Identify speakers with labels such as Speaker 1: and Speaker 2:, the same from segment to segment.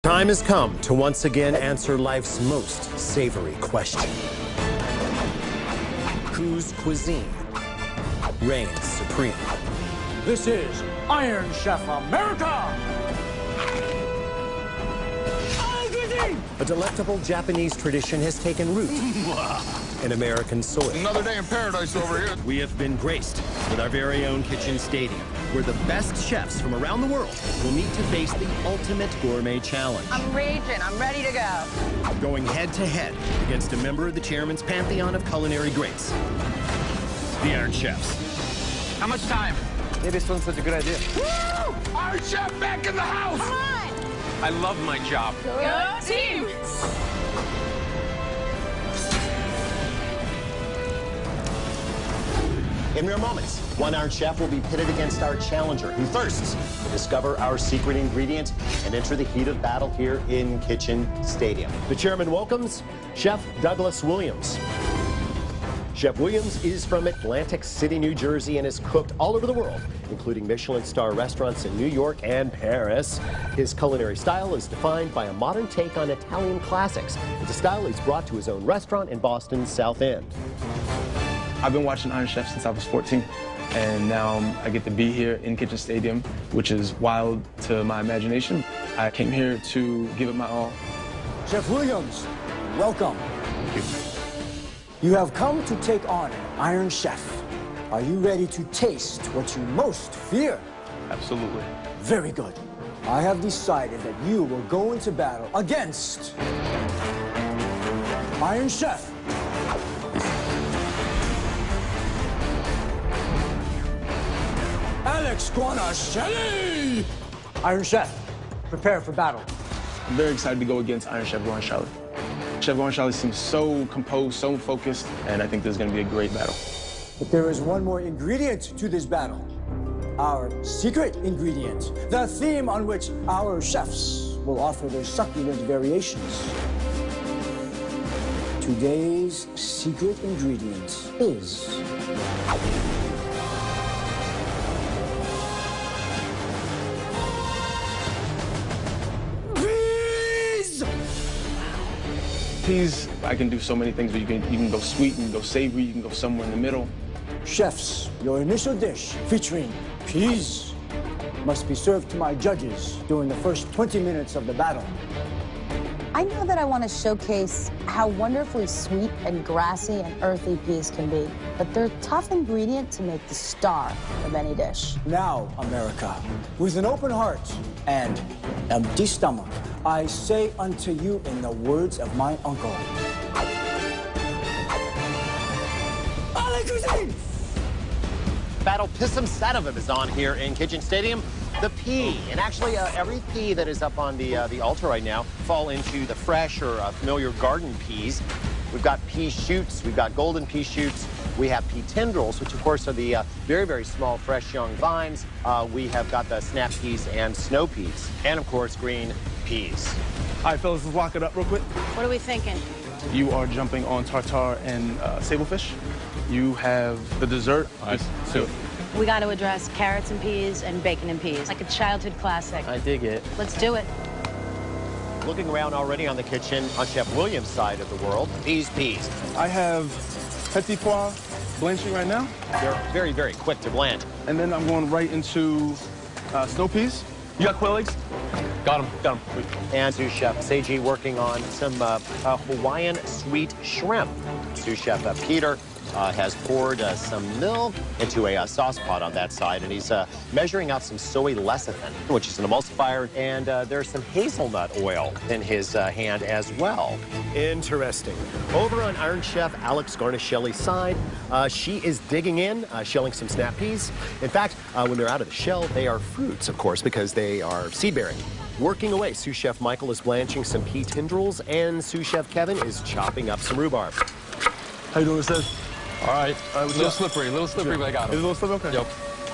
Speaker 1: Time has come to once again answer life's most savory question. Whose cuisine reigns supreme?
Speaker 2: This is Iron Chef America!
Speaker 1: A delectable Japanese tradition has taken root in American soil.
Speaker 3: Another day in paradise over here.
Speaker 1: We have been graced with our very own kitchen stadium, where the best chefs from around the world will meet to face the ultimate gourmet challenge.
Speaker 4: I'm raging. I'm ready to go.
Speaker 1: Going head-to-head against a member of the chairman's pantheon of culinary greats, the Iron Chefs.
Speaker 3: How much time?
Speaker 2: Maybe this wasn't such a good idea.
Speaker 3: Woo! Iron Chef back in the house!
Speaker 4: Come on!
Speaker 3: I love my job.
Speaker 4: Go team!
Speaker 1: In mere moments, one Iron Chef will be pitted against our challenger, who thirsts to discover our secret ingredient and enter the heat of battle here in Kitchen Stadium. The chairman welcomes Chef Douglas Williams. Chef Williams is from Atlantic City, New Jersey, and has cooked all over the world, including Michelin star restaurants in New York and Paris. His culinary style is defined by a modern take on Italian classics. It's a style he's brought to his own restaurant in Boston's South End.
Speaker 5: I've been watching Iron Chef since I was 14, and now I get to be here in Kitchen Stadium, which is wild to my imagination. I came here to give it my all.
Speaker 2: Chef Williams, welcome.
Speaker 5: Thank you.
Speaker 2: You have come to take on an Iron Chef. Are you ready to taste what you most fear?
Speaker 5: Absolutely.
Speaker 2: Very good. I have decided that you will go into battle against Iron Chef Alex Guanachelli! Iron Chef, prepare for battle.
Speaker 5: I'm very excited to go against Iron Chef Guanachelli. Chef Guanachelli seems so composed, so focused, and I think this is going to be a great battle.
Speaker 2: But there is one more ingredient to this battle. Our secret ingredient. The theme on which our chefs will offer their succulent variations. Today's secret ingredient is...
Speaker 5: Peas, I can do so many things, but you can go sweet, you can go savory, you can go somewhere in the middle.
Speaker 2: Chefs, your initial dish featuring peas must be served to my judges during the first 20 minutes of the battle.
Speaker 4: I know that I want to showcase how wonderfully sweet and grassy and earthy peas can be, but they're a tough ingredient to make the star of any dish.
Speaker 2: Now, America, with an open heart and empty stomach, I say unto you in the words of my uncle.
Speaker 1: Battle Pissum Sadovim is on here in Kitchen Stadium. The pea, and actually every pea that is up on the altar right now fall into the fresh or familiar garden peas. We've got pea shoots, we've got golden pea shoots, we have pea tendrils, which of course are the very, very small, fresh young vines. We have got the snap peas and snow peas, and of course green peas.
Speaker 5: All right, fellas, let's lock it up real quick.
Speaker 4: What are we thinking?
Speaker 5: You are jumping on tartare and sablefish. You have the dessert. So
Speaker 4: We got to address carrots and peas and bacon and peas, like a childhood classic.
Speaker 5: I dig it.
Speaker 4: Let's do it.
Speaker 1: Looking around already on the kitchen on Chef Williams' side of the world, these peas.
Speaker 5: I have petit pois blanching right now.
Speaker 1: They're very, very quick to blanch.
Speaker 5: And then I'm going right into snow peas. You got quail eggs? Got them.
Speaker 1: And sous chef Seiji working on some Hawaiian sweet shrimp. Sous chef Peter has poured some milk into a sauce pot on that side, and he's measuring out some soy lecithin, which is an emulsifier, and there's some hazelnut oil in his hand as well. Interesting. Over on Iron Chef Alex Guanachelli's side, she is digging in, shelling some snap peas. In fact, when they're out of the shell, they are fruits, of course, because they are seed-bearing. Working away, sous chef Michael is blanching some pea tendrils, and sous chef Kevin is chopping up some rhubarb.
Speaker 5: How you doing, Seth?
Speaker 3: All right. A little slippery, but I got
Speaker 5: Is it
Speaker 3: him.
Speaker 5: a little slippery? Okay.
Speaker 3: Yep.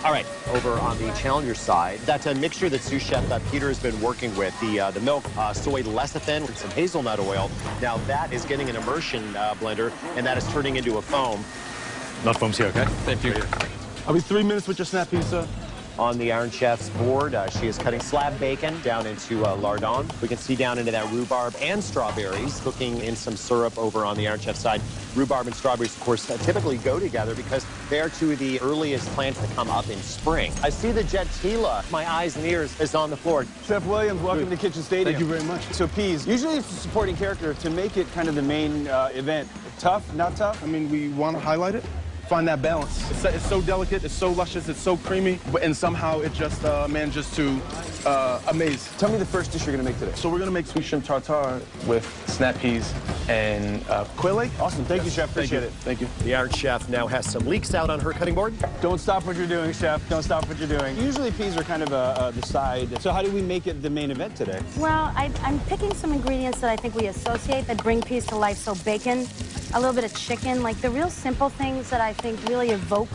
Speaker 1: All right, over on the challenger side, that's a mixture that sous chef Peter has been working with, the milk, soy lecithin, and some hazelnut oil. Now that is getting an immersion blender, and that is turning into a foam.
Speaker 6: Not foam's here, okay?
Speaker 3: Thank you.
Speaker 5: I'll be 3 minutes with your snap peas, sir.
Speaker 1: on the Iron Chef's board. She is cutting slab bacon down into lardon. We can see down into that rhubarb and strawberries, cooking in some syrup over on the Iron Chef side. Rhubarb and strawberries, of course, typically go together because they are two of the earliest plants that come up in spring. I see the jet tila. My eyes and ears is on the floor.
Speaker 6: Chef Williams, welcome to Kitchen Stadium.
Speaker 5: Thank you very much.
Speaker 6: So peas, usually it's a supporting character to make it kind of the main event. Tough, not tough?
Speaker 5: I mean, we want to highlight it, find that balance. It's so delicate, it's so luscious, it's so creamy, and somehow it just manages to amaze.
Speaker 6: Tell me the first dish you're going to make today.
Speaker 5: So we're going to make sweet shrimp tartare with snap peas and quail egg.
Speaker 6: Awesome. Thank you, Chef. Appreciate it.
Speaker 5: Thank you.
Speaker 1: The Iron Chef now has some leeks out on her cutting board.
Speaker 6: Don't stop what you're doing, Chef. Don't stop what you're doing. Usually peas are kind of the side. So how do we make it the main event today?
Speaker 4: Well, I'm picking some ingredients that I think we associate that bring peas to life. So bacon, a little bit of chicken, like the real simple things that I think really evoke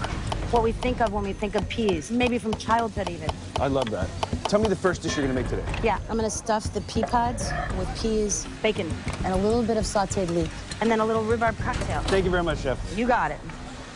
Speaker 4: what we think of when we think of peas, maybe from childhood even.
Speaker 6: I love that. Tell me the first dish you're going to make today.
Speaker 4: Yeah, I'm going to stuff the pea pods with peas, bacon, and a little bit of sautéed leek, and then a little rhubarb cocktail.
Speaker 6: Thank you very much, Chef.
Speaker 4: You got it.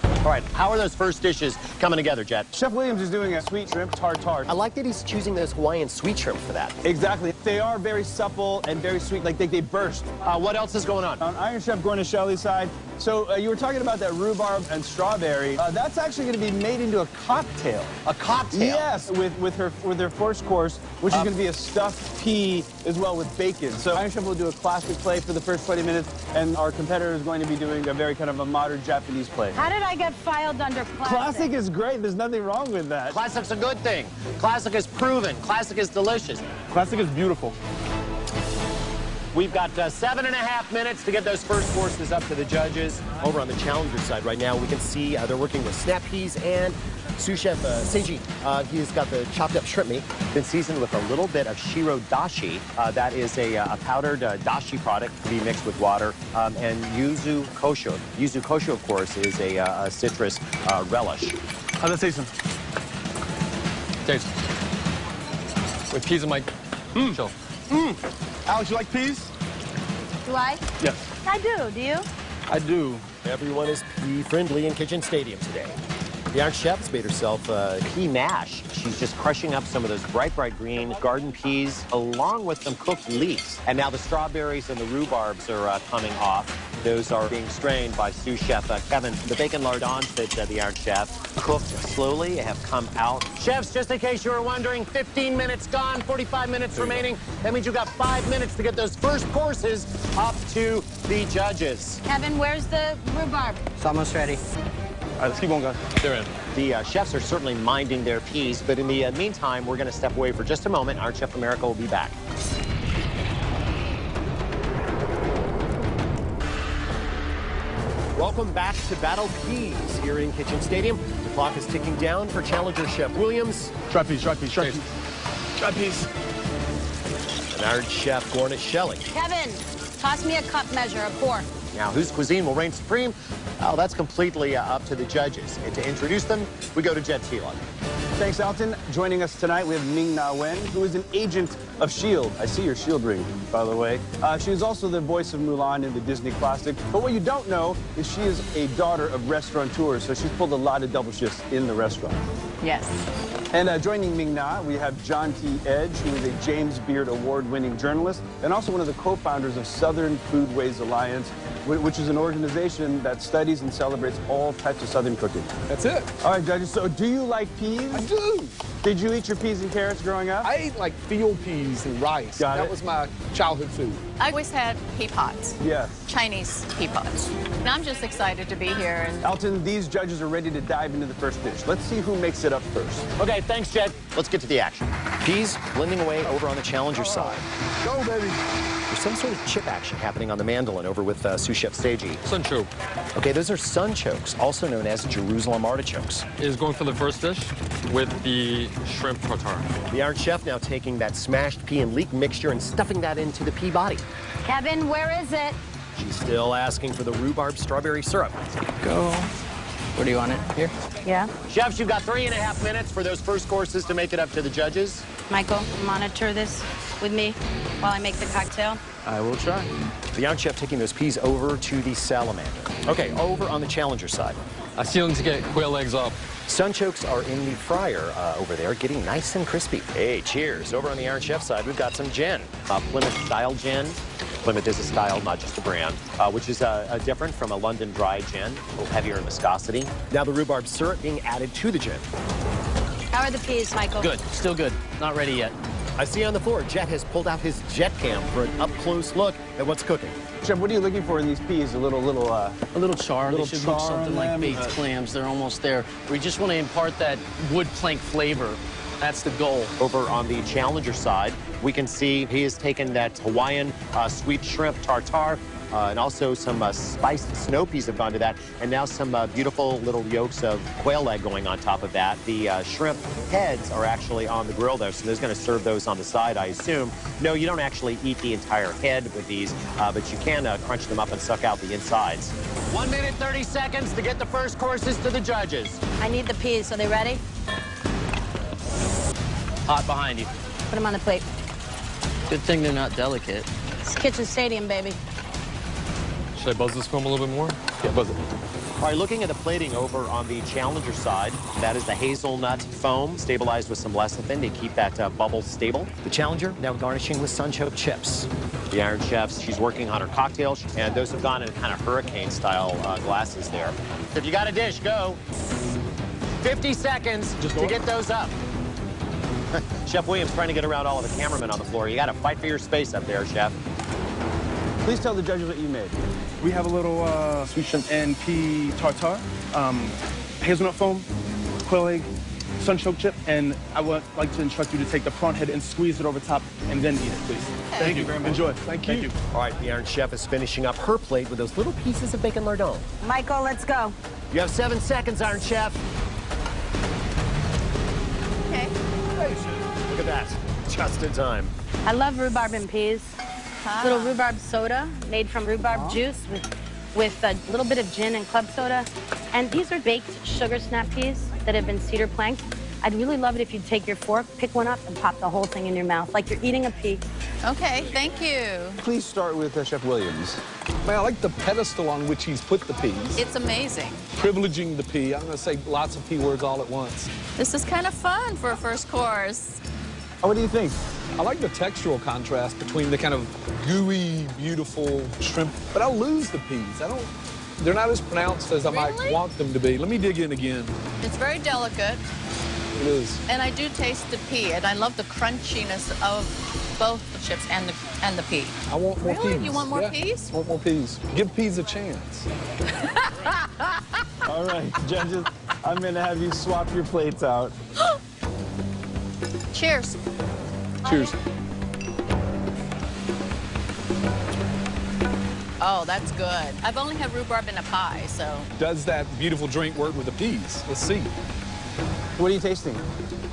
Speaker 1: All right, how are those first dishes coming together, Jet?
Speaker 6: Chef Williams is doing a sweet shrimp tartare.
Speaker 1: I like that he's choosing those Hawaiian sweet shrimp for that.
Speaker 6: Exactly. They are very supple and very sweet, like they burst.
Speaker 1: What else is going on?
Speaker 6: On Iron Chef Guarnaschelli's side, so you were talking about that rhubarb and strawberry. That's actually going to be made into a cocktail.
Speaker 1: A cocktail?
Speaker 6: Yes, with her first course, which is going to be a stuffed pea as well with bacon. So Iron Chef will do a classic play for the first 20 minutes, and our competitor is going to be doing a very kind of a modern Japanese play.
Speaker 4: How did I get filed under classic?
Speaker 6: Classic is great. There's nothing wrong with that.
Speaker 1: Classic's a good thing. Classic is proven. Classic is delicious.
Speaker 5: Classic is beautiful.
Speaker 1: We've got 7.5 minutes to get those first courses up to the judges. Over on the challenger side right now, we can see they're working with snap peas and sous chef Seiji. He's got the chopped up shrimp meat, been seasoned with a little bit of shiro dashi. That is a powdered dashi product to be mixed with water. And yuzu kosho. Yuzu kosho, of course, is a citrus relish.
Speaker 5: How's that taste?
Speaker 3: Taste. With peas in my chill.
Speaker 5: Alex, you like peas?
Speaker 4: Do I?
Speaker 5: Yes.
Speaker 4: I do. Do you?
Speaker 5: I do.
Speaker 1: Everyone is pea-friendly in Kitchen Stadium today. The Iron Chef has made herself a pea mash. She's just crushing up some of those bright green garden peas along with some cooked leeks. And now the strawberries and the rhubarbs are coming off. Those are being strained by sous chef Kevin. The bacon lardons that the Iron Chef cooked slowly have come out. Chefs, just in case you were wondering, 15 minutes gone, 45 minutes remaining. That means you've got 5 minutes to get those first courses up to the judges.
Speaker 4: Kevin, where's the rhubarb?
Speaker 2: It's almost ready.
Speaker 5: All right, let's keep going, guys.
Speaker 3: They're in.
Speaker 1: The chefs are certainly minding their peas, but in the meantime, we're going to step away for just a moment. Iron Chef America will be back. Welcome back to Battle Peas here in Kitchen Stadium. The clock is ticking down for Challenger Chef Williams.
Speaker 5: Try peas, try peas, try peas. Try peas.
Speaker 1: And Iron Chef Guarnaschelli.
Speaker 4: Kevin, toss me a cup measure, a pour.
Speaker 1: Now, whose cuisine will reign supreme? Oh, that's completely up to the judges. And to introduce them, we go to Jet Tila.
Speaker 6: Thanks, Alton. Joining us tonight, we have Ming-Na Wen, who is an agent of S.H.I.E.L.D. I see your S.H.I.E.L.D. ring, by the way. She is also the voice of Mulan in the Disney classic. But what you don't know is she is a daughter of restaurateurs, so she's pulled a lot of double shifts in the restaurant.
Speaker 7: Yes.
Speaker 6: And joining Ming-Na, we have John T. Edge, who is a James Beard Award-winning journalist and also one of the co-founders of Southern Foodways Alliance, which is an organization that studies and celebrates all types of Southern cooking.
Speaker 3: That's it.
Speaker 6: All right, judges, so do you like peas?
Speaker 3: I do.
Speaker 6: Did you eat your peas and carrots growing up?
Speaker 3: I ate like field peas and rice.
Speaker 6: Got it.
Speaker 3: That was my childhood food.
Speaker 7: I always had pea pods,
Speaker 6: Yes.
Speaker 7: Chinese pea pods. And I'm just excited to be here. And
Speaker 6: Alton, these judges are ready to dive into the first dish. Let's see who makes it up first.
Speaker 1: Okay, thanks, Jet. Let's get to the action. Peas blending away over on the Challenger side.
Speaker 3: Go, baby.
Speaker 1: There's some sort of chip action happening on the mandolin over with sous chef Seiji.
Speaker 3: Sunchoke
Speaker 1: Okay, those are sunchokes, also known as Jerusalem artichokes.
Speaker 3: is going for the first dish with the shrimp tartare.
Speaker 1: The Iron Chef now taking that smashed pea and leek mixture and stuffing that into the pea body.
Speaker 4: Kevin, where is it?
Speaker 1: She's still asking for the rhubarb strawberry syrup.
Speaker 2: Go. Where do you want it? Here?
Speaker 4: Yeah.
Speaker 1: Chefs, you've got 3.5 minutes for those first courses to make it up to the judges.
Speaker 4: Michael, monitor this with me while I make the cocktail.
Speaker 6: I will try.
Speaker 1: The Iron Chef taking those peas over to the salamander. Okay, over on the Challenger side.
Speaker 3: still need to get quail eggs up.
Speaker 1: Sunchokes are in the fryer over there, getting nice and crispy. Hey, cheers. Over on the Iron Chef side, we've got some gin. Plymouth-style gin. Plymouth is a style, not just a brand, which is different from a London dry gin, a little heavier in viscosity. Now the rhubarb syrup being added to the gin.
Speaker 4: How are the peas, Michael?
Speaker 8: Good, still good. Not ready yet.
Speaker 1: I see on the floor, Jet has pulled out his jet cam for an up-close look at what's cooking.
Speaker 6: Chef, what are you looking for in these peas? A little
Speaker 8: char.
Speaker 6: little
Speaker 8: They should
Speaker 6: char
Speaker 8: look something
Speaker 6: on
Speaker 8: like
Speaker 6: them.
Speaker 8: baked clams. They're almost there. We just want to impart that wood plank flavor. That's the goal.
Speaker 1: Over on the Challenger side, we can see he has taken that Hawaiian sweet shrimp tartare, and also some spiced snow peas have gone to that, and now some beautiful little yolks of quail egg going on top of that. The shrimp heads are actually on the grill, though, so there's going to serve those on the side, I assume. No, you don't actually eat the entire head with these, but you can crunch them up and suck out the insides. 1 minute, 30 seconds to get the first courses to the judges.
Speaker 4: I need the peas. Are they ready?
Speaker 8: Hot behind you.
Speaker 4: Put them on the plate.
Speaker 8: Good thing they're not delicate.
Speaker 4: It's Kitchen Stadium, baby.
Speaker 3: Should I buzz this foam a little bit more?
Speaker 1: Yeah, buzz it. All right, looking at the plating over on the Challenger side, that is the hazelnut foam stabilized with some lecithin to keep that bubble stable. The Challenger now garnishing with sunchoke chips. The Iron Chefs, she's working on her cocktails, and those have gone in kind of hurricane-style glasses there. If you got a dish, go. 50 seconds to get those up. Chef Williams trying to get around all of the cameramen on the floor. You got to fight for your space up there, Chef.
Speaker 6: Please tell the judges what you made.
Speaker 5: We have a little sweet shrimp and pea tartare, hazelnut foam, quail egg, sunchoke chip, and I would like to instruct you to take the prawn head and squeeze it over top and then eat it, please. Thank you very much. Enjoy. Thank you.
Speaker 1: All right, the Iron Chef is finishing up her plate with those little pieces of bacon lardon.
Speaker 4: Michael, let's go.
Speaker 1: You have 7 seconds, Iron Chef.
Speaker 7: Okay.
Speaker 1: Look at that, just in time.
Speaker 4: I love rhubarb and peas. Little rhubarb soda made from rhubarb juice with a little bit of gin and club soda. And these are baked sugar snap peas that have been cedar planked. I'd really love it if you'd take your fork, pick one up, and pop the whole thing in your mouth like you're eating a pea.
Speaker 7: Okay, thank you.
Speaker 6: Please start with Chef Williams.
Speaker 9: Man, I like the pedestal on which he's put the peas.
Speaker 7: It's amazing.
Speaker 9: Privileging the pea. I'm going to say lots of P words all at once.
Speaker 7: This is kind of fun for a first course.
Speaker 6: What do you think?
Speaker 9: I like the textural contrast between the kind of gooey, beautiful shrimp, but I'll lose the peas. They're not as pronounced as I might want them to be. Let me dig in again.
Speaker 7: It's very delicate.
Speaker 9: It is.
Speaker 7: And I do taste the pea, and I love the crunchiness of both the chips and the pea.
Speaker 9: I want more peas.
Speaker 7: Really? You want more
Speaker 9: Yeah,
Speaker 7: peas?
Speaker 9: I want more peas. Give peas a chance.
Speaker 6: All right, judges, I'm going to have you swap your plates out.
Speaker 7: Cheers.
Speaker 9: Cheers.
Speaker 7: Oh, that's good. I've only had rhubarb in a pie, so.
Speaker 9: Does that beautiful drink work with the peas? Let's see.
Speaker 6: What are you tasting?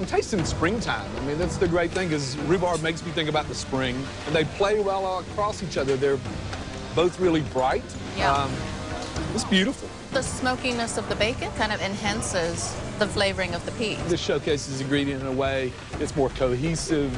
Speaker 9: I'm tasting springtime. I mean, that's the great thing is rhubarb makes me think about the spring, and they play well across each other. They're both really bright.
Speaker 7: Yeah.
Speaker 9: It's beautiful.
Speaker 7: The smokiness of the bacon kind of enhances the flavoring of the peas.
Speaker 9: This showcases the ingredient in a way that's more cohesive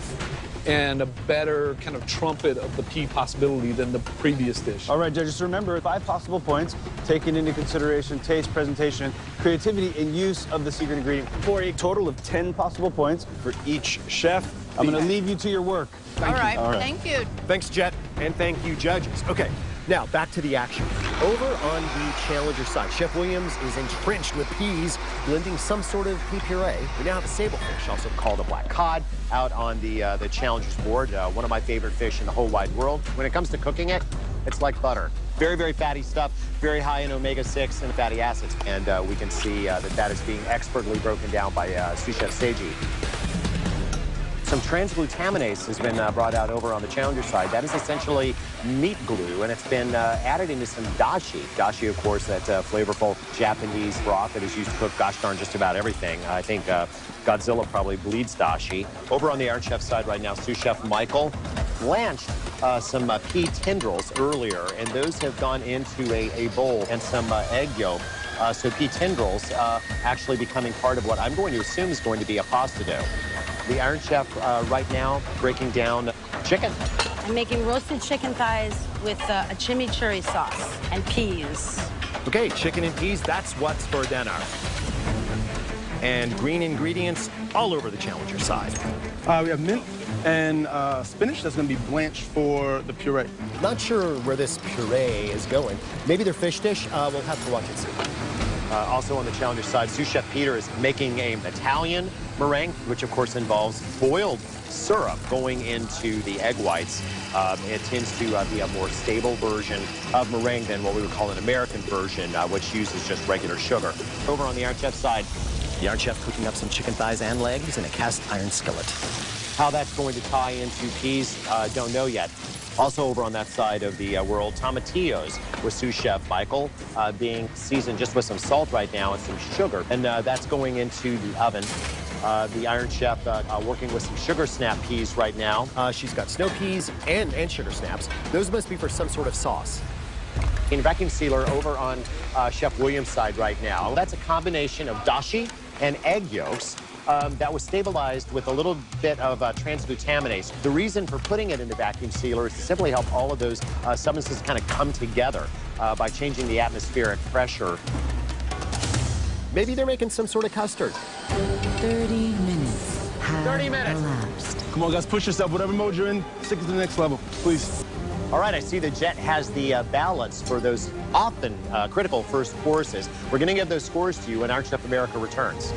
Speaker 9: and a better kind of trumpet of the pea possibility than the previous dish.
Speaker 6: All right, judges, remember 5 possible points taking into consideration taste, presentation, creativity, and use of the secret ingredient for a total of 10 possible points for each chef. I'm going to leave you to your work.
Speaker 7: All right, thank you.
Speaker 1: Thanks, Jet, and thank you, judges. Okay, now back to the action. Over on the Challenger side, Chef Williams is entrenched with peas, blending some sort of pea puree. We now have a sablefish, also called a black cod, out on the Challenger's board. One of my favorite fish in the whole wide world. When it comes to cooking it, it's like butter. Very, very fatty stuff, very high in omega-6 and fatty acids. And we can see that is being expertly broken down by sous chef Seiji. Some transglutaminase has been brought out over on the Challenger side. That is essentially meat glue, and it's been added into some dashi. Dashi, of course, that flavorful Japanese broth that is used to cook gosh darn just about everything. I think Godzilla probably bleeds dashi. Over on the Iron Chef side right now, sous chef Michael blanched some pea tendrils earlier, and those have gone into a bowl and some egg yolk. So pea tendrils actually becoming part of what I'm going to assume is going to be a pasta dough. The Iron Chef right now breaking down chicken.
Speaker 4: I'm making roasted chicken thighs with a chimichurri sauce and peas.
Speaker 1: Okay, chicken and peas, that's what's for dinner. And green ingredients all over the challenger side.
Speaker 5: We have mint and spinach that's going to be blanched for the puree.
Speaker 1: Not sure where this puree is going. Maybe their fish dish. We'll have to watch and see. Also on the challenger side, sous chef Peter is making an Italian meringue, which of course involves boiled syrup going into the egg whites. It tends to be a more stable version of meringue than what we would call an American version, which uses just regular sugar. Over on the Iron Chef side, the Iron Chef cooking up some chicken thighs and legs in a cast iron skillet. How that's going to tie into peas, don't know yet. Also over on that side of the world, tomatillos with sous chef Michael being seasoned just with some salt right now and some sugar. And that's going into the oven. The Iron Chef working with some sugar snap peas right now. She's got snow peas and sugar snaps. Those must be for some sort of sauce. In vacuum sealer over on Chef Williams' side right now. That's a combination of dashi and egg yolks. That was stabilized with a little bit of transglutaminase. The reason for putting it in the vacuum sealer is to simply help all of those substances kind of come together by changing the atmospheric pressure. Maybe they're making some sort of custard.
Speaker 10: 30 minutes have
Speaker 1: 30 minutes.
Speaker 10: elapsed.
Speaker 5: Come on, guys, push yourself. Whatever mode you're in, take it to the next level, please.
Speaker 1: All right, I see the Jet has the ballots for those often critical first courses. We're going to give those scores to you when Iron Chef America returns.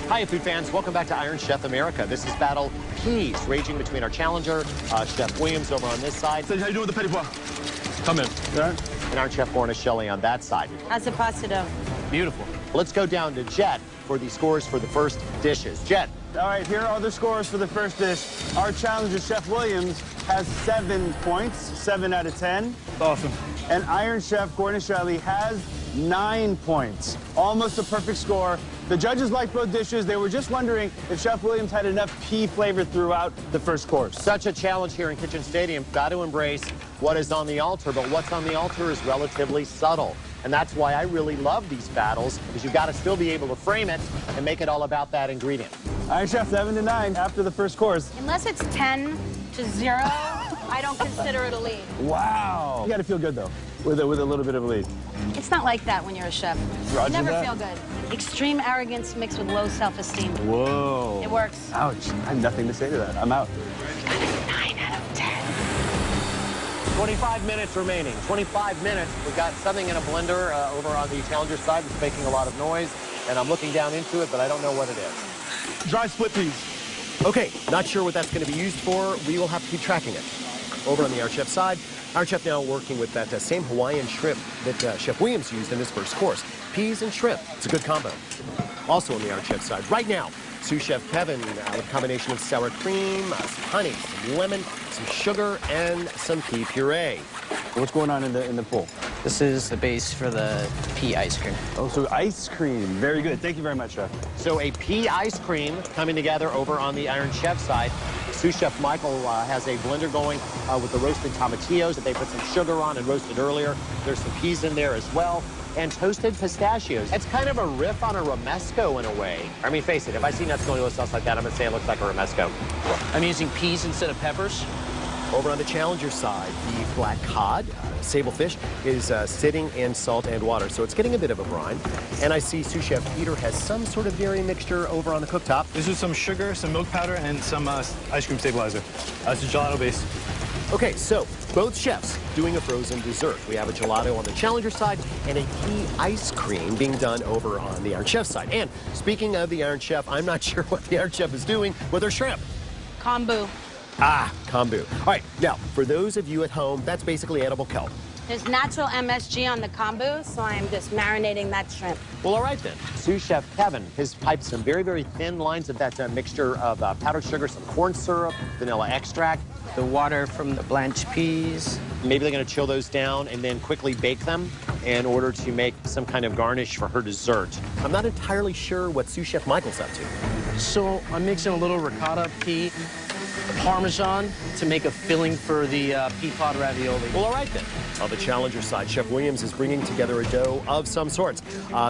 Speaker 1: Hi, food fans. Welcome back to Iron Chef America. This is Battle Peas, raging between our challenger, Chef Williams over on this side.
Speaker 5: So how you doing with the petit pois?
Speaker 3: Come in.
Speaker 5: Yeah.
Speaker 1: And our Chef Shelley on that side.
Speaker 4: How's the pasta dough?
Speaker 8: Beautiful.
Speaker 1: Let's go down to Jet for the scores for the first dishes. Jet.
Speaker 6: All right, here are the scores for the first dish. Our challenger, Chef Williams, has 7 points, 7 out of 10.
Speaker 5: Awesome.
Speaker 6: And Iron Chef Gordon Shelley has 9 points. Almost a perfect score. The judges liked both dishes. They were just wondering if Chef Williams had enough pea flavor throughout the first course.
Speaker 1: Such a challenge here in Kitchen Stadium. Got to embrace what is on the altar, but what's on the altar is relatively subtle. And that's why I really love these battles, because you've got to still be able to frame it and make it all about that ingredient.
Speaker 6: Iron Chef 7 to 9 after the first course.
Speaker 4: Unless it's 10 to 0, I don't consider it a lead.
Speaker 6: Wow. You got to feel good, though, with a little bit of a lead.
Speaker 4: It's not like that when you're a chef.
Speaker 6: Roger
Speaker 4: You never
Speaker 6: that.
Speaker 4: feel good. Extreme arrogance mixed with low self-esteem.
Speaker 6: Whoa.
Speaker 4: It works.
Speaker 6: Ouch. I have nothing to say to that. I'm out.
Speaker 4: 9 out of 10.
Speaker 1: 25 minutes remaining. 25 minutes. We've got something in a blender over on the challenger side that's making a lot of noise, and I'm looking down into it, but I don't know what it is.
Speaker 5: Dry split peas.
Speaker 1: Okay, not sure what that's going to be used for. We will have to keep tracking it. Over on the Iron Chef side, Iron Chef now working with that same Hawaiian shrimp that Chef Williams used in his first course. Peas and shrimp. It's a good combo. Also on the Iron Chef side, right now, sous chef Kevin with a combination of sour cream, some honey, some lemon, some sugar, and some pea puree.
Speaker 6: What's going on in the pool?
Speaker 8: This is the base for the pea ice cream.
Speaker 6: Oh, so ice cream. Very good. Thank you very much, Chef.
Speaker 1: So a pea ice cream coming together over on the Iron Chef side. Sous Chef Michael has a blender going with the roasted tomatillos that they put some sugar on and roasted earlier. There's some peas in there as well. And toasted pistachios. It's kind of a riff on a romesco in a way. I mean, face it, if I see nuts going to a sauce like that, I'm going to say it looks like a romesco.
Speaker 8: I'm using peas instead of peppers.
Speaker 1: Over on the challenger side, the black cod, sable fish, is sitting in salt and water, so it's getting a bit of a brine. And I see sous chef Peter has some sort of dairy mixture over on the cooktop.
Speaker 11: This is some sugar, some milk powder, and some ice cream stabilizer. It's a gelato base.
Speaker 1: Okay, so both chefs doing a frozen dessert. We have a gelato on the challenger side and a pea ice cream being done over on the Iron Chef side. And speaking of the Iron Chef, I'm not sure what the Iron Chef is doing with her shrimp.
Speaker 4: Kombu.
Speaker 1: Ah, kombu. All right, now, for those of you at home, that's basically edible kelp.
Speaker 4: There's natural MSG on the kombu, so I'm just marinating that shrimp.
Speaker 1: Well, all right then. Sous Chef Kevin has piped some very, very thin lines of that mixture of powdered sugar, some corn syrup, vanilla extract.
Speaker 8: The water from the blanched peas.
Speaker 1: Maybe they're going to chill those down and then quickly bake them in order to make some kind of garnish for her dessert. I'm not entirely sure what Sous Chef Michael's up to.
Speaker 8: So I'm mixing a little ricotta pea, Parmesan to make a filling for the pea pod ravioli.
Speaker 1: Well, all right then. On the challenger side, Chef Williams is bringing together a dough of some sorts.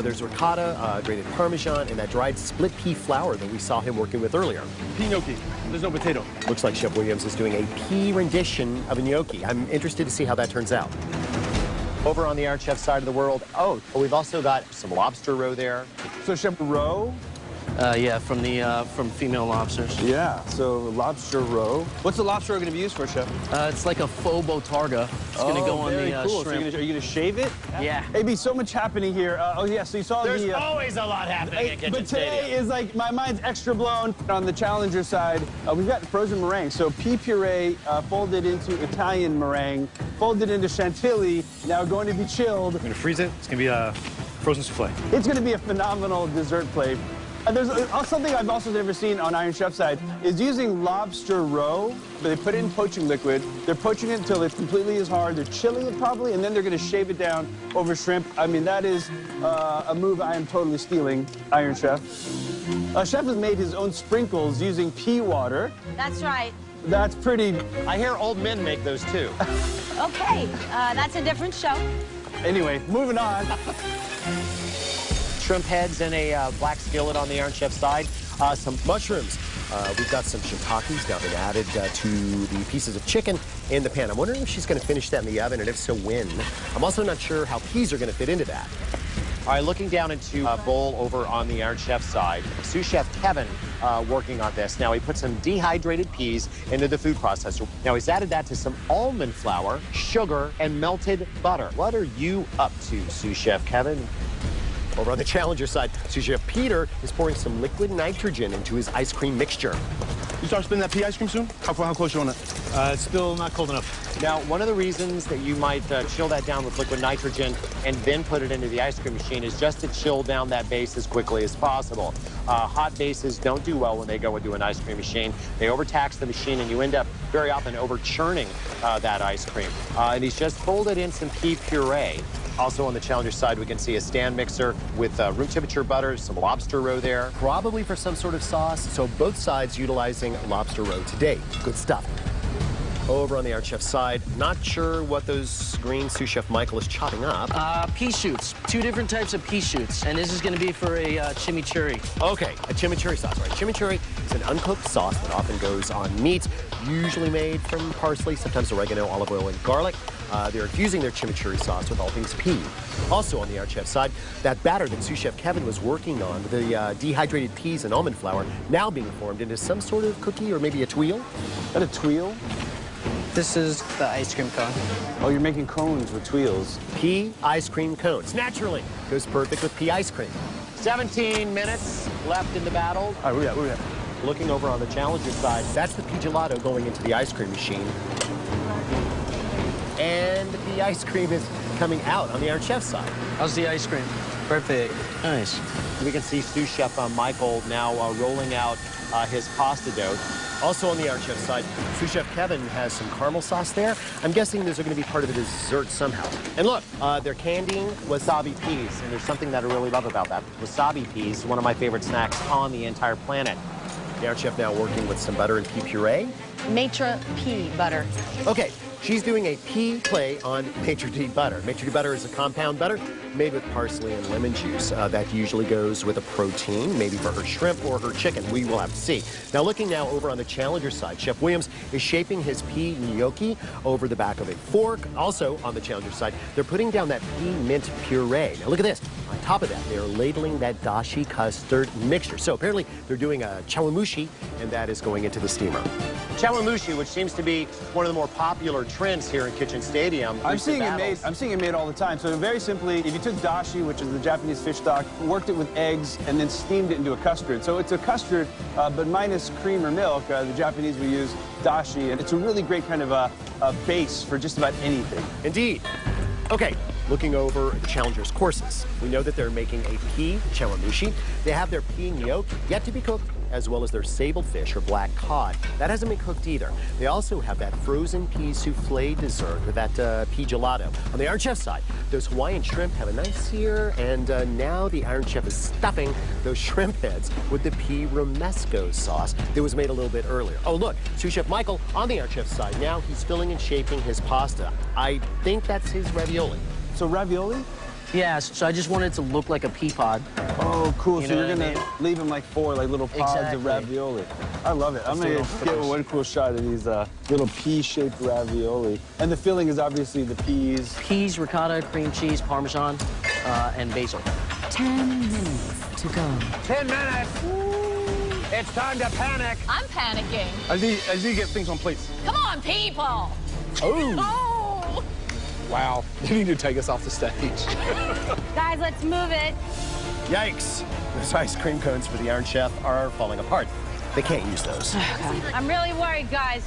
Speaker 1: There's ricotta, grated Parmesan, and that dried split pea flour that we saw him working with earlier.
Speaker 5: Pea gnocchi. There's no potato.
Speaker 1: Looks like Chef Williams is doing a pea rendition of a gnocchi. I'm interested to see how that turns out. Over on the Iron Chef side of the world, we've also got some lobster roe there.
Speaker 6: So Chef Roe?
Speaker 8: Yeah, from female lobsters.
Speaker 6: Yeah, so lobster roe. What's the lobster roe going to be used for, Chef?
Speaker 8: It's like a faux botarga. It's going to go on the
Speaker 6: cool.
Speaker 8: shrimp.
Speaker 6: So are you going to shave it?
Speaker 8: Yeah.
Speaker 6: AB, so much happening here. Oh, yeah, so you saw
Speaker 1: There's always a lot happening at Kitchen
Speaker 6: But today
Speaker 1: Stadium.
Speaker 6: is like, my mind's extra blown. On the challenger side, we've got frozen meringue. So pea puree folded into Italian meringue, folded into chantilly, now going to be chilled.
Speaker 11: I'm going to freeze it. It's going to be a frozen souffle.
Speaker 6: It's going to be a phenomenal dessert plate. There's something I've also never seen on Iron Chef's side is using lobster roe, but they put it in poaching liquid. They're poaching it until it completely is hard. They're chilling it properly, and then they're going to shave it down over shrimp. I mean, that is a move I am totally stealing, Iron Chef. Chef has made his own sprinkles using pea water.
Speaker 4: That's right.
Speaker 6: That's pretty...
Speaker 1: I hear old men make those too.
Speaker 4: Okay, that's a different show.
Speaker 6: Anyway, moving on.
Speaker 1: Shrimp heads in a black skillet on the Iron Chef side. Some mushrooms. We've got some shiitakes now been added to the pieces of chicken in the pan. I'm wondering if she's going to finish that in the oven, and if so, when. I'm also not sure how peas are going to fit into that. All right, looking down into a bowl over on the Iron Chef side, sous chef Kevin working on this. Now, he put some dehydrated peas into the food processor. Now, he's added that to some almond flour, sugar, and melted butter. What are you up to, sous chef Kevin? Over on the challenger side, sous chef Peter is pouring some liquid nitrogen into his ice cream mixture.
Speaker 5: You start spinning that pea ice cream soon? How close you on it?
Speaker 11: It's still not cold enough.
Speaker 1: Now, one of the reasons that you might chill that down with liquid nitrogen and then put it into the ice cream machine is just to chill down that base as quickly as possible. Hot bases don't do well when they go into an ice cream machine. They overtax the machine, and you end up very often over-churning that ice cream. And he's just folded in some pea puree. Also on the challenger side, we can see a stand mixer with room temperature butter, some lobster roe there, probably for some sort of sauce. So both sides utilizing lobster roe today. Good stuff. Over on the Iron Chef side, not sure what those green sous chef Michael is chopping up.
Speaker 8: Pea shoots. 2 different types of pea shoots, and this is going to be for a chimichurri.
Speaker 1: Okay, a chimichurri sauce, right? Chimichurri is an uncooked sauce that often goes on meat, usually made from parsley, sometimes oregano, olive oil, and garlic. They're infusing their chimichurri sauce with all things pea. Also on the Iron Chef side, that batter that sous chef Kevin was working on, the dehydrated peas and almond flour, now being formed into some sort of cookie or maybe a tuile.
Speaker 6: Is that a tuile?
Speaker 8: This is the ice cream cone.
Speaker 6: Oh, you're making cones with tuiles.
Speaker 1: Pea ice cream cones. Naturally, goes perfect with pea ice cream. 17 minutes left in the battle.
Speaker 6: All right, where we at?
Speaker 1: Looking over on the challenger side, that's the pea gelato going into the ice cream machine. And the pea ice cream is coming out on the Iron Chef side.
Speaker 8: How's the ice cream? Perfect. Nice.
Speaker 1: We can see sous chef Michael now rolling out his pasta dough. Also on the Iron Chef side, sous chef Kevin has some caramel sauce there. I'm guessing those are going to be part of the dessert somehow. And look, they're candying wasabi peas, and there's something that I really love about that. Wasabi peas, one of my favorite snacks on the entire planet. The Iron Chef now working with some butter and pea puree.
Speaker 4: Maitre pea butter.
Speaker 1: Okay, she's doing a pea play on maitre d' butter. Maitre d' butter is a compound butter made with parsley and lemon juice. That usually goes with a protein, maybe for her shrimp or her chicken. We will have to see. Now, looking now over on the challenger side, Chef Williams is shaping his pea gnocchi over the back of a fork. Also on the challenger side, they're putting down that pea mint puree. Now, look at this. On top of that, they're ladling that dashi custard mixture. So apparently, they're doing a chawanmushi, and that is going into the steamer. Chawanmushi, which seems to be one of the more popular trends here in Kitchen Stadium.
Speaker 6: I'm seeing it made all the time. So very simply, if you took dashi, which is the Japanese fish stock, worked it with eggs, and then steamed it into a custard. So it's a custard, but minus cream or milk. The Japanese will use dashi, and it's a really great kind of a base for just about anything.
Speaker 1: Indeed. Okay, looking over the challengers' courses. We know that they're making a pea chawanmushi. They have their pea gnocchi yet to be cooked, as well as their sabled fish or black cod. That hasn't been cooked either. They also have that frozen pea souffle dessert with that pea gelato. On the Iron Chef side, those Hawaiian shrimp have a nice sear, and now the Iron Chef is stuffing those shrimp heads with the pea romesco sauce that was made a little bit earlier. Oh, look, Sous Chef Michael on the Iron Chef side. Now he's filling and shaping his pasta. I think that's his ravioli.
Speaker 6: So ravioli?
Speaker 8: Yeah, so I just wanted it to look like a pea pod.
Speaker 6: Oh, cool.
Speaker 8: You
Speaker 6: So
Speaker 8: know
Speaker 6: you're
Speaker 8: what I
Speaker 6: gonna
Speaker 8: mean?
Speaker 6: leave them like 4 like little pods
Speaker 8: Exactly.
Speaker 6: of ravioli. I love it. I'm gonna get one cool shot of these little pea-shaped ravioli. And the filling is obviously the peas.
Speaker 8: Peas, ricotta, cream cheese, Parmesan, and basil.
Speaker 10: 10 minutes to go.
Speaker 12: 10 minutes. It's time to panic.
Speaker 7: I'm panicking.
Speaker 5: I need to get things on plates.
Speaker 7: Come on, people.
Speaker 9: Oh, wow. You need to take us off the stage.
Speaker 4: Guys, let's move it.
Speaker 1: Yikes. Those ice cream cones for the Iron Chef are falling apart. They can't use those.
Speaker 4: I'm really worried, guys.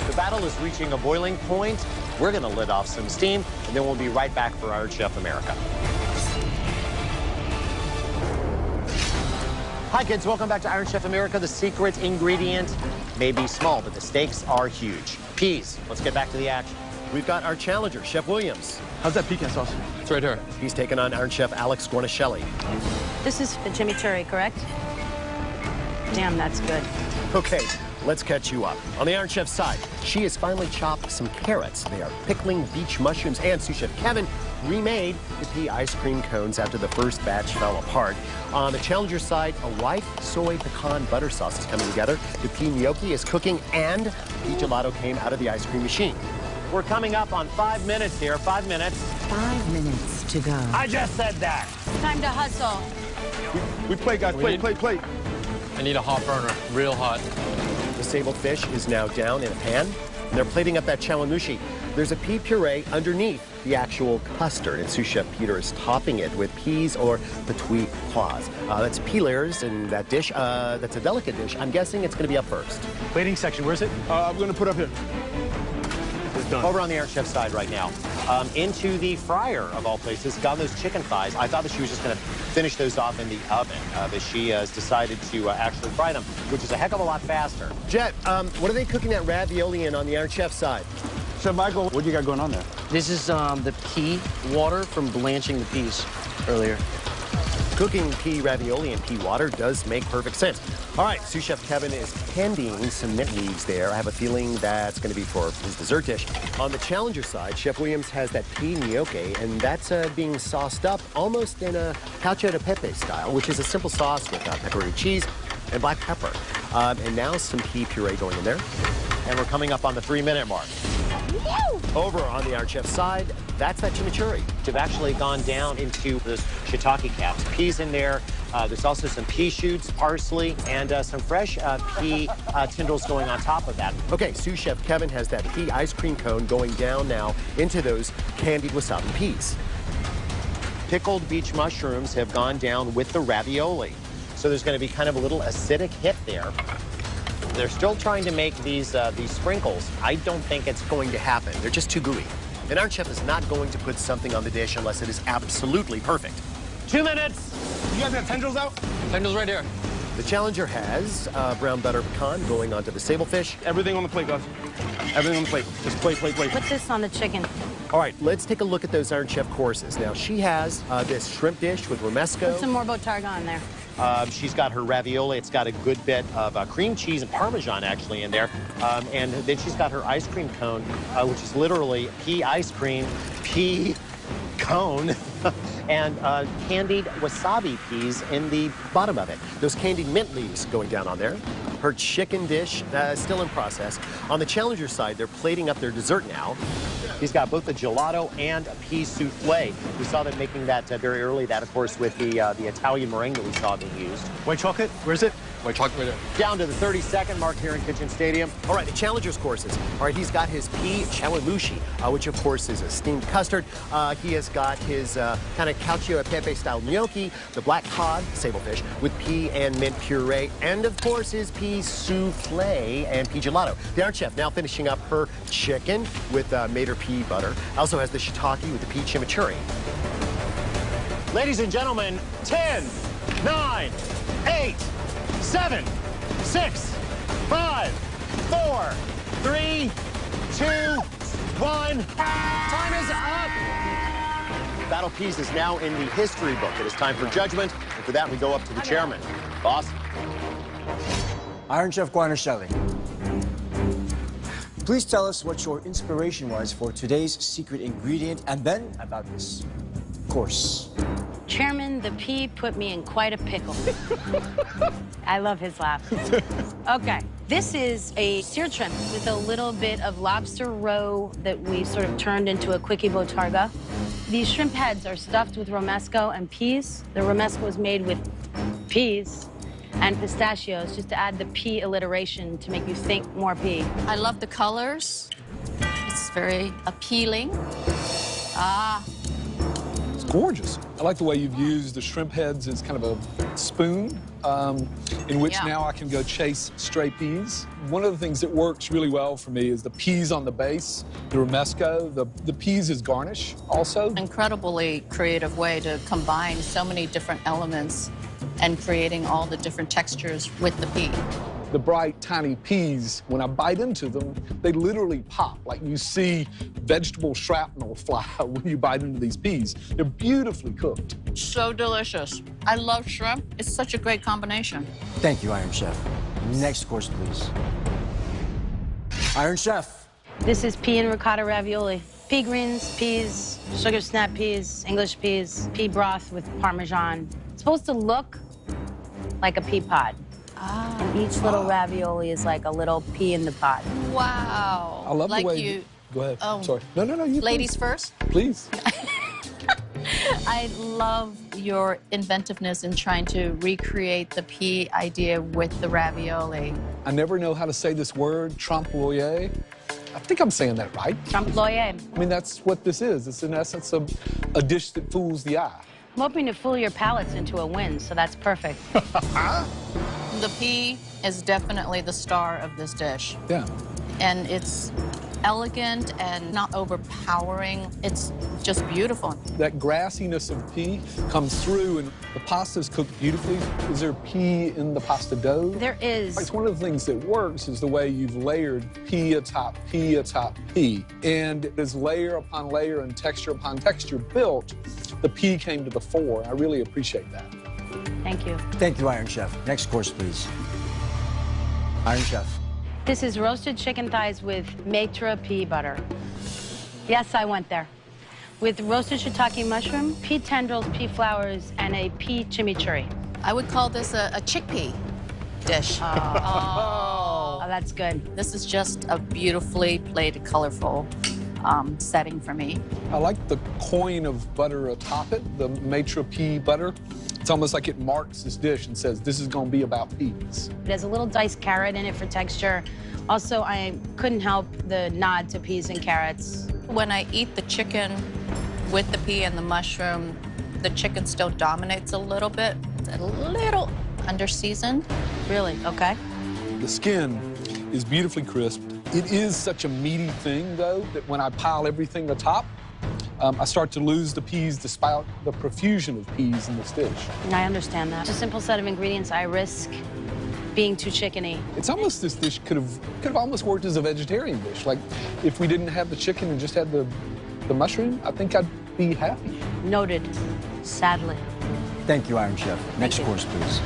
Speaker 1: The battle is reaching a boiling point. We're going to let off some steam, and then we'll be right back for Iron Chef America. Hi, kids. Welcome back to Iron Chef America. The secret ingredient may be small, but the stakes are huge. Peas. Let's get back to the action. We've got our challenger, Chef Williams.
Speaker 5: How's that pecan sauce?
Speaker 3: It's right here.
Speaker 1: He's taking on Iron Chef Alex Guarnaschelli.
Speaker 4: This is the chimichurri, correct? Damn, that's good.
Speaker 1: Okay, let's catch you up. On the Iron Chef's side, she has finally chopped some carrots. They are pickling beach mushrooms, and Sous Chef Kevin remade the pea ice cream cones after the first batch fell apart. On the challenger side, a white soy pecan butter sauce is coming together. The pea gnocchi is cooking, and pea gelato came out of the ice cream machine. We're coming up on 5 minutes here. 5 minutes.
Speaker 10: 5 minutes to go.
Speaker 12: I just said that.
Speaker 4: Time to hustle.
Speaker 5: We plate, guys. Plate.
Speaker 3: I need a hot burner, real hot.
Speaker 1: The sabled fish is now down in a pan, and they're plating up that chawanmushi. There's a pea puree underneath the actual custard, and Sous Chef Peter is topping it with peas or petit pois. That's pea layers in that dish. That's a delicate dish. I'm guessing it's going to be up first.
Speaker 11: Plating section, where's it?
Speaker 5: I'm gonna put up here.
Speaker 11: It's done.
Speaker 1: Over on the Iron Chef side right now. Into the fryer, of all places, got those chicken thighs. I thought that she was just going to finish those off in the oven, but she has decided to actually fry them, which is a heck of a lot faster. Jet, what are they cooking that ravioli in on the Iron Chef side?
Speaker 6: Chef Michael, what do you got going on there?
Speaker 8: This is the pea water from blanching the peas earlier.
Speaker 1: Cooking pea ravioli in pea water does make perfect sense. All right, Sous Chef Kevin is candying some mint leaves there. I have a feeling that's going to be for his dessert dish. On the challenger side, Chef Williams has that pea gnocchi, and that's being sauced up almost in a cacio de pepe style, which is a simple sauce with pepperoni cheese and black pepper. And now some pea puree going in there. And we're coming up on the 3-minute mark. Over on the Iron Chef side, that's that chimichurri. They've actually gone down into those shiitake caps. Peas in there. There's also some pea shoots, parsley, and some fresh pea tendrils going on top of that. Okay, Sous Chef Kevin has that pea ice cream cone going down now into those candied wasabi peas. Pickled beach mushrooms have gone down with the ravioli. So there's going to be kind of a little acidic hit there. They're still trying to make these sprinkles. I don't think it's going to happen. They're just too gooey. And Iron Chef is not going to put something on the dish unless it is absolutely perfect. 2 minutes.
Speaker 5: You guys have tendrils out?
Speaker 3: Tendrils right here.
Speaker 1: The challenger has brown butter pecan going onto the sable fish.
Speaker 5: Everything on the plate, guys. Everything on the plate. Just plate.
Speaker 4: Put this on the chicken.
Speaker 1: All right, let's take a look at those Iron Chef courses. Now, she has this shrimp dish with romesco.
Speaker 4: Put some more botarga on there.
Speaker 1: She's got her ravioli. It's got a good bit of cream cheese and Parmesan actually in there. And then she's got her ice cream cone, which is literally pea ice cream, pea cone, and candied wasabi peas in the bottom of it. Those candied mint leaves going down on there. Her chicken dish still in process. On the challenger side, they're plating up their dessert now. He's got both the gelato and a pea souffle. We saw them making that very early. That, of course, with the Italian meringue that we saw being used.
Speaker 11: White chocolate, where's it?
Speaker 3: Wait, talk right there.
Speaker 1: Down to the 30-second mark here in Kitchen Stadium. All right, the challengers courses. All right, he's got his pea chawanmushi, which of course is a steamed custard. He has got his kind of cacio e pepe style gnocchi, the black cod, sablefish, with pea and mint puree, and of course his pea souffle and pea gelato. The Iron Chef now finishing up her chicken with Mater pea butter. Also has the shiitake with the pea chimichurri. Ladies and gentlemen, 10, 9, 8, 7, 6, 5, 4, 3, 2, 1. Time is up. Battle Peas is now in the history book. It is time for judgment. And for that, we go up to the chairman. Boss.
Speaker 2: Iron Chef Guarnaschelli, please tell us what your inspiration was for today's secret ingredient, and then about this course.
Speaker 4: Chairman, the pea put me in quite a pickle. I love his laugh. Okay, this is a seared shrimp with a little bit of lobster roe that we sort of turned into a quickie botarga. These shrimp heads are stuffed with romesco and peas. The romesco is made with peas and pistachios, just to add the pea alliteration to make you think more pea.
Speaker 7: I love the colors. It's very appealing. Ah.
Speaker 9: Gorgeous. I like the way you've used the shrimp heads as kind of a spoon in which now I can go chase stray peas. One of the things that works really well for me is the peas on the base, the romesco, the peas as garnish also.
Speaker 7: Incredibly creative way to combine so many different elements and creating all the different textures with the pea.
Speaker 9: The bright, tiny peas, when I bite into them, they literally pop. Like you see vegetable shrapnel fly when you bite into these peas. They're beautifully cooked.
Speaker 7: So delicious. I love shrimp. It's such a great combination.
Speaker 2: Thank you, Iron Chef. Next course, please. Iron Chef.
Speaker 4: This is pea and ricotta ravioli. Pea greens, peas, sugar snap peas, English peas, pea broth with Parmesan. It's supposed to look like a pea pod.
Speaker 7: Ah.
Speaker 4: And each little ravioli is like a little pea in the pod.
Speaker 7: Wow.
Speaker 9: I love
Speaker 7: like
Speaker 9: the way
Speaker 7: you.
Speaker 9: Go ahead.
Speaker 7: Oh.
Speaker 9: Sorry. No, you
Speaker 7: Ladies
Speaker 9: please.
Speaker 7: first?
Speaker 9: Please.
Speaker 7: I love your inventiveness in trying to recreate the pea idea with the ravioli.
Speaker 9: I never know how to say this word, trompe-l'oeil. I think I'm saying that right.
Speaker 4: Trompe-l'oeil.
Speaker 9: I mean, that's what this is. It's in essence a dish that fools the eye.
Speaker 4: I'm hoping to fool your palates into a win, so that's perfect.
Speaker 7: The pea is definitely the star of this dish.
Speaker 9: Yeah.
Speaker 7: And it's elegant and not overpowering. It's just beautiful.
Speaker 9: That grassiness of pea comes through, and the pasta's cooked beautifully. Is there pea in the pasta dough?
Speaker 4: There is.
Speaker 9: It's one of the things that works is the way you've layered pea atop pea atop pea. And as layer upon layer and texture upon texture built, the pea came to the fore. I really appreciate that.
Speaker 4: Thank you.
Speaker 2: Thank you, Iron Chef. Next course, please. Iron Chef.
Speaker 4: This is roasted chicken thighs with Maitre pea butter. Yes, I went there. With roasted shiitake mushroom, pea tendrils, pea flowers, and a pea chimichurri.
Speaker 7: I would call this a chickpea dish.
Speaker 4: Oh, that's good.
Speaker 7: This is just a beautifully plated, colorful setting for me.
Speaker 9: I like the coin of butter atop it, the Maitre pea butter. It's almost like it marks this dish and says, this is going to be about peas.
Speaker 4: There's a little diced carrot in it for texture. Also, I couldn't help the nod to peas and carrots.
Speaker 7: When I eat the chicken with the pea and the mushroom, the chicken still dominates a little bit. It's a little under-seasoned.
Speaker 4: Really? Okay.
Speaker 9: The skin is beautifully crisped. It is such a meaty thing, though, that when I pile everything atop, I start to lose the peas despite the profusion of peas in this dish.
Speaker 4: I understand that. It's a simple set of ingredients. I risk being too chickeny.
Speaker 9: It's almost this dish could have almost worked as a vegetarian dish. Like, if we didn't have the chicken and just had the mushroom, I think I'd be happy.
Speaker 4: Noted. Sadly.
Speaker 2: Thank you, Iron Chef. Next course, please.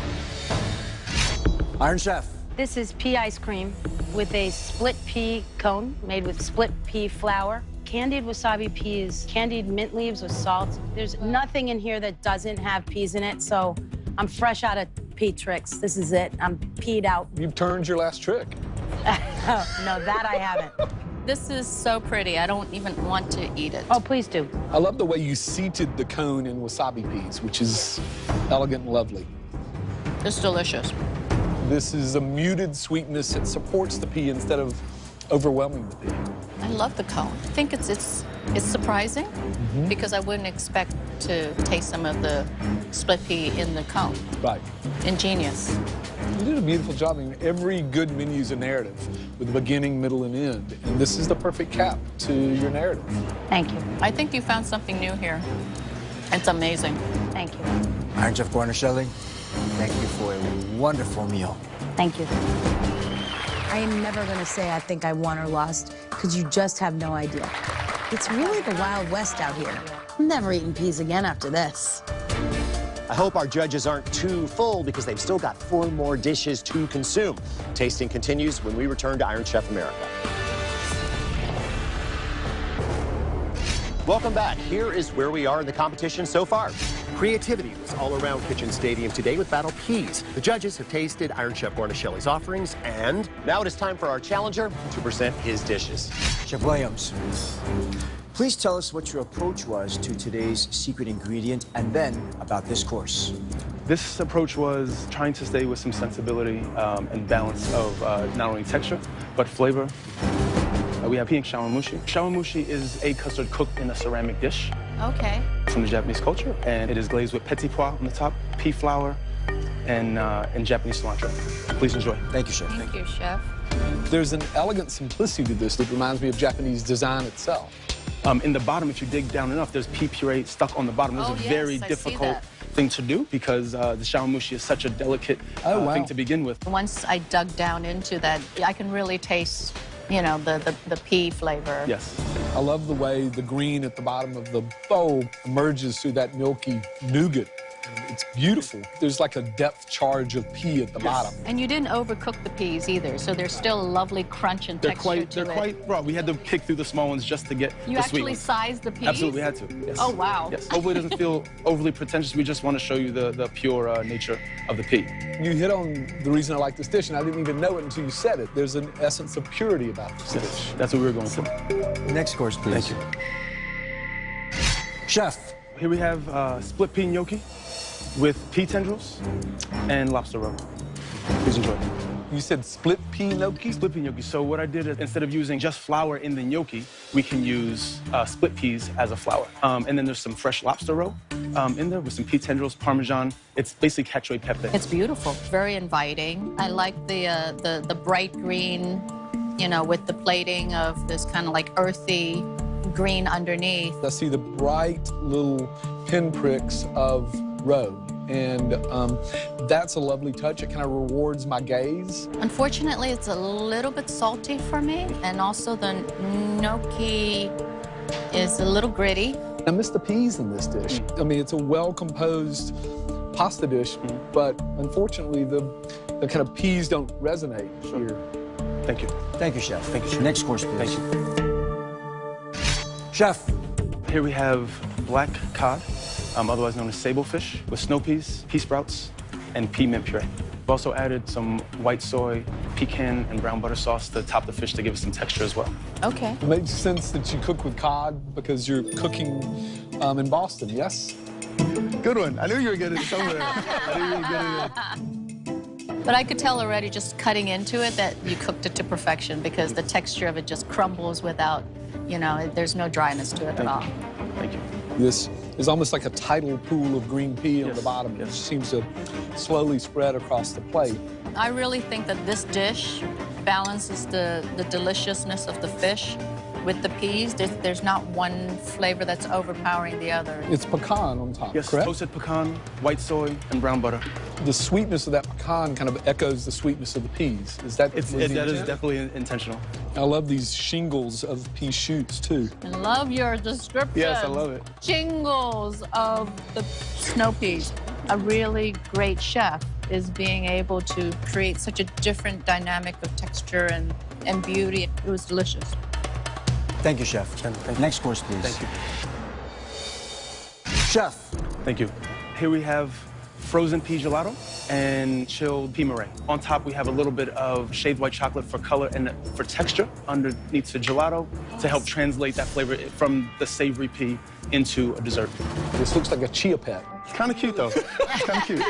Speaker 2: Iron Chef.
Speaker 4: This is pea ice cream with a split pea cone made with split pea flour, candied wasabi peas, candied mint leaves with salt. There's nothing in here that doesn't have peas in it, so I'm fresh out of pea tricks. This is it. I'm peed out.
Speaker 9: You've turned your last trick.
Speaker 4: No, that I haven't.
Speaker 7: This is so pretty. I don't even want to eat it.
Speaker 4: Oh, please do.
Speaker 9: I love the way you seated the cone in wasabi peas, which is elegant and lovely.
Speaker 7: It's delicious.
Speaker 9: This is a muted sweetness that supports the pea instead of overwhelming the pea.
Speaker 7: I love the cone. I think it's surprising because I wouldn't expect to taste some of the split pea in the cone.
Speaker 9: Right.
Speaker 7: Ingenious.
Speaker 9: You did a beautiful job. I mean, every good menu is a narrative with a beginning, middle, and end. And this is the perfect cap to your narrative.
Speaker 4: Thank you.
Speaker 7: I think you found something new here. It's amazing.
Speaker 4: Thank you.
Speaker 2: Iron Chef Guarnaschelli, thank you for a wonderful meal.
Speaker 4: Thank you.
Speaker 13: I am never going to say I think I won or lost, because you just have no idea. It's really the Wild West out here. I'm never eating peas again after this.
Speaker 1: I hope our judges aren't too full because they've still got 4 more dishes to consume. Tasting continues when we return to Iron Chef America. Welcome back. Here is where we are in the competition so far. Creativity was all around Kitchen Stadium today with Battle Peas. The judges have tasted Iron Chef Guarnaschelli's offerings, and now it is time for our challenger to present his dishes.
Speaker 2: Chef Williams, please tell us what your approach was to today's secret ingredient, and then about this course.
Speaker 5: This approach was trying to stay with some sensibility and balance of not only texture, but flavor. We have pea and shawarmushi. Shawarmushi is a custard cooked in a ceramic dish.
Speaker 7: Okay.
Speaker 5: From the Japanese culture, and it is glazed with petit pois on the top, pea flour, and Japanese cilantro. Please enjoy.
Speaker 2: Thank you, Chef.
Speaker 7: Thank you, Chef.
Speaker 9: There's an elegant simplicity to this that reminds me of Japanese design itself.
Speaker 5: In the bottom, if you dig down enough, there's pea puree stuck on the bottom. This is a very difficult thing to do because the shawarmushi is such a delicate thing to begin with.
Speaker 7: Once I dug down into that, I can really taste, you know, the pea flavor.
Speaker 5: Yes.
Speaker 9: I love the way the green at the bottom of the bowl emerges through that milky nougat. It's beautiful. There's like a depth charge of pea at the bottom.
Speaker 7: And you didn't overcook the peas either, so there's still a lovely crunch and texture to it.
Speaker 5: They're quite raw. We had to pick through the small ones just to get
Speaker 7: You
Speaker 5: the sweet
Speaker 7: actually
Speaker 5: ones.
Speaker 7: sized the peas?
Speaker 5: Absolutely, we had to. Yes.
Speaker 7: Oh, wow.
Speaker 5: Yes. Hopefully it doesn't feel overly pretentious. We just want to show you the pure nature of the pea.
Speaker 9: You hit on the reason I like this dish, and I didn't even know it until you said it. There's an essence of purity about this dish.
Speaker 5: That's what we were going for.
Speaker 2: Next course, please.
Speaker 5: Thank you.
Speaker 2: Chef.
Speaker 5: Here we have split pea gnocchi with pea tendrils and lobster roe. Please enjoy.
Speaker 9: You said split pea gnocchi?
Speaker 5: Split pea gnocchi. So what I did is instead of using just flour in the gnocchi, we can use split peas as a flour. And then there's some fresh lobster roe in there with some pea tendrils, Parmesan. It's basically cacio e pepe.
Speaker 7: It's beautiful, very inviting. I like the bright green, you know, with the plating of this kind of like earthy green underneath.
Speaker 9: I see the bright little pinpricks of roe. And that's a lovely touch. It kind of rewards my gaze.
Speaker 7: Unfortunately, it's a little bit salty for me, and also the gnocchi is a little gritty.
Speaker 9: I miss the peas in this dish. I mean, it's a well-composed pasta dish, but unfortunately, the kind of peas don't resonate here.
Speaker 5: Thank you.
Speaker 2: Thank you, Chef.
Speaker 5: Thank you.
Speaker 2: Next course, please.
Speaker 5: Thank you.
Speaker 2: Chef.
Speaker 5: Here we have black cod, otherwise known as sable fish, with snow peas, pea sprouts, and pea mint puree. We've also added some white soy, pecan, and brown butter sauce to top the fish to give it some texture as well.
Speaker 7: Okay.
Speaker 9: It makes sense that you cook with cod because you're cooking in Boston, yes?
Speaker 5: Good one. I knew you were good at somewhere. I knew you were good at it.
Speaker 7: But I could tell already just cutting into it that you cooked it to perfection because the texture of it just crumbles without, you know, there's no dryness to it at all.
Speaker 5: Thank you.
Speaker 9: This is almost like a tidal pool of green pea on the bottom. It seems to slowly spread across the plate.
Speaker 7: I really think that this dish balances the deliciousness of the fish with the peas. There's not one flavor that's overpowering the other.
Speaker 9: It's pecan on top,
Speaker 5: yes,
Speaker 9: correct?
Speaker 5: Toasted pecan, white soy, and brown butter.
Speaker 9: The sweetness of that pecan kind of echoes the sweetness of the peas. Is that
Speaker 5: that is definitely intentional.
Speaker 9: I love these shingles of pea shoots, too.
Speaker 7: I love your description.
Speaker 5: Yes, I love it.
Speaker 7: Shingles of the snow peas. A really great chef is being able to create such a different dynamic of texture and beauty. It was delicious.
Speaker 2: Thank you, Chef. Next course, please.
Speaker 5: Thank you.
Speaker 2: Chef.
Speaker 5: Thank you. Here we have frozen pea gelato and chilled pea meringue. On top, we have a little bit of shaved white chocolate for color and for texture underneath the gelato to help translate that flavor from the savory pea into a dessert.
Speaker 9: This looks like a chia pet.
Speaker 5: It's kind of cute, though. It's kind of cute.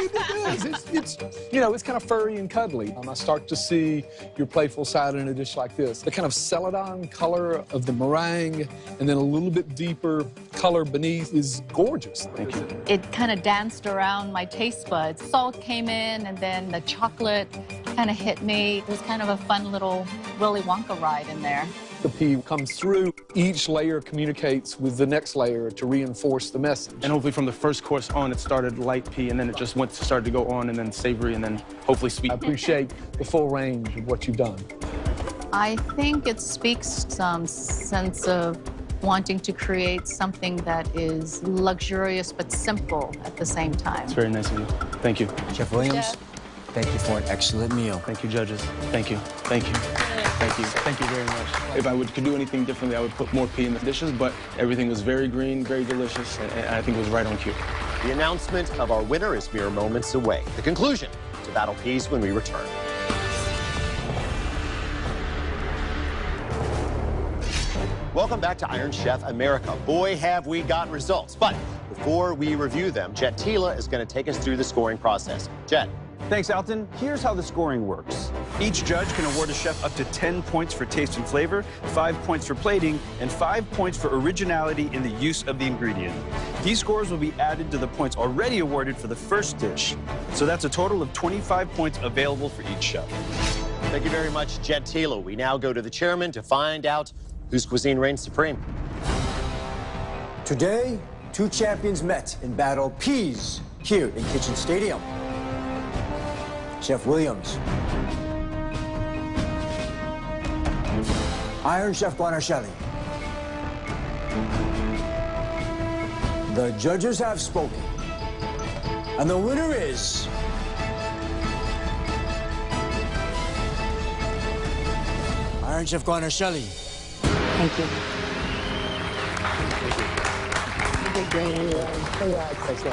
Speaker 9: It's you know, it's kind of furry and cuddly. I start to see your playful side in a dish like this. The kind of celadon color of the meringue and then a little bit deeper color beneath is gorgeous.
Speaker 5: Thank you.
Speaker 7: It kind of danced around my taste buds. Salt came in, and then the chocolate kind of hit me. It was kind of a fun little Willy Wonka ride in there.
Speaker 9: The pea comes through. Each layer communicates with the next layer to reinforce the message.
Speaker 5: And hopefully from the first course on, it started light pea, and then it just started to go on, and then savory, and then hopefully sweet.
Speaker 9: I appreciate the full range of what you've done.
Speaker 7: I think it speaks some sense of wanting to create something that is luxurious but simple at the same time.
Speaker 5: It's very nice of you. Thank you.
Speaker 2: Chef Williams,
Speaker 7: Yeah.
Speaker 2: thank you for an excellent meal.
Speaker 5: Thank you, judges. Thank you. Thank you. Thank you. Thank you very much. If I could do anything differently, I would put more pea in the dishes, but everything was very green, very delicious, and I think it was right on cue.
Speaker 1: The announcement of our winner is mere moments away. The conclusion to Battle Peas when we return. Welcome back to Iron Chef America. Boy, have we got results. But before we review them, Jet Tila is going to take us through the scoring process. Jet.
Speaker 6: Thanks, Alton. Here's how the scoring works. Each judge can award a chef up to 10 points for taste and flavor, 5 points for plating, and 5 points for originality in the use of the ingredient. These scores will be added to the points already awarded for the first dish. So that's a total of 25 points available for each chef.
Speaker 1: Thank you very much, Jet Tila. We now go to the chairman to find out whose cuisine reigns supreme.
Speaker 2: Today, two champions met in Battle Peas here in Kitchen Stadium. Chef Williams, Iron Chef Guanarcelli. The judges have spoken, and the winner is Iron Chef Guanarcelli.
Speaker 4: Thank you. You did great anyway. Congrats.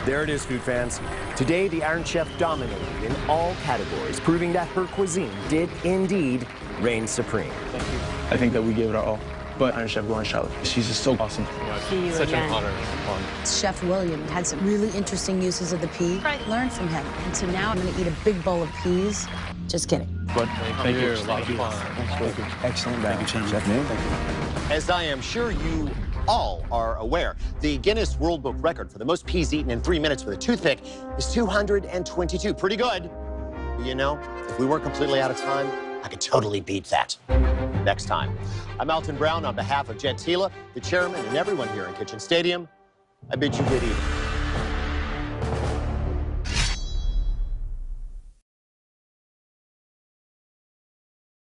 Speaker 14: There it is, food fans. Today, the Iron Chef dominated in all categories, proving that her cuisine did indeed reign supreme.
Speaker 5: Thank you. I think that we gave it our all. But Iron Chef Guanarcelli, she's just so awesome.
Speaker 4: See you
Speaker 3: Such
Speaker 4: again.
Speaker 3: an honor.
Speaker 13: Chef William had some really interesting uses of the pea. I learned from him. And so now I'm going to eat a big bowl of peas. Just kidding.
Speaker 5: But thank you.
Speaker 3: A lot of fun.
Speaker 5: Thank you.
Speaker 2: Excellent battle.
Speaker 5: Thank you,
Speaker 2: Chef Ming. Thank you.
Speaker 1: As I am sure you all are aware, the Guinness World Book record for the most peas eaten in 3 minutes with a toothpick is 222. Pretty good. But you know, if we weren't completely out of time, I could totally beat that. Next time. I'm Alton Brown on behalf of Jet Tila, the chairman, and everyone here in Kitchen Stadium. I bid you good evening.